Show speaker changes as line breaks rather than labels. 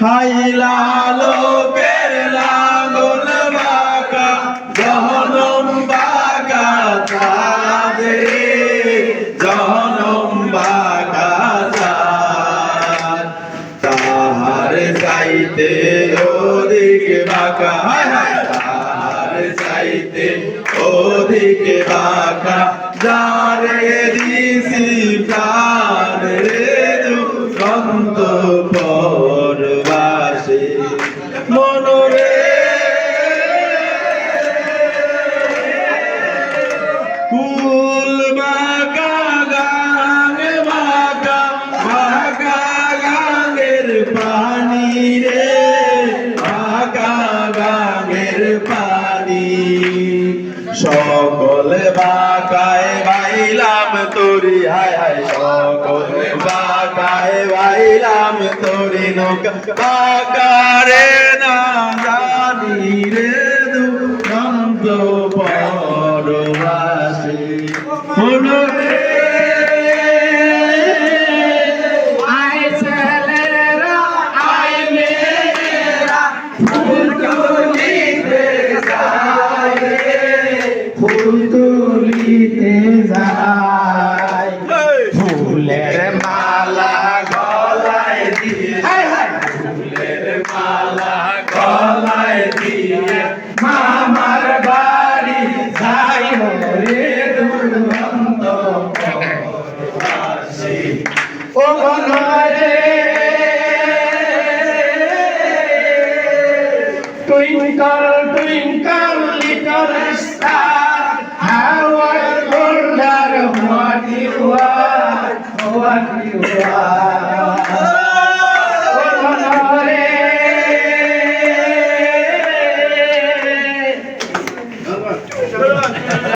হাইলা লোকের লাঙ্গল বাঁকা জহনম বাঁকা চাঁদে জহনম বাঁকা চাঁদ তাহার চাইতে অধিক বাঁকা তাহার চাইতে অধিক বাঁকা যারে দিছি প্রাণ রে দুরন্ত পরবাসে মনরে কুল বাঁকা গাঙে বাঁকা বাঁকা গাঙের পানি রে বাঁকা গাঙের পানি সকল বাঁকায় বাইলাম তোরি হায় হায় সকল বাঁকায় বাইলাম তোরি নৌকা বাঁকারে না জানি রে দুরন্ত পরবাসী মনরে
আয় ছেলেরা আয় মেয়েরা ফুল তুলিতে যায় ফুল তুলিতে যায় ফুলের মালা গলায় দিয়ে ফুলের মালা গলায় দিয়ে মামার বাড়ি যাই রে দুরন্ত পরবাসী ও মনরে twinkle twinkle little star how I wonder what you are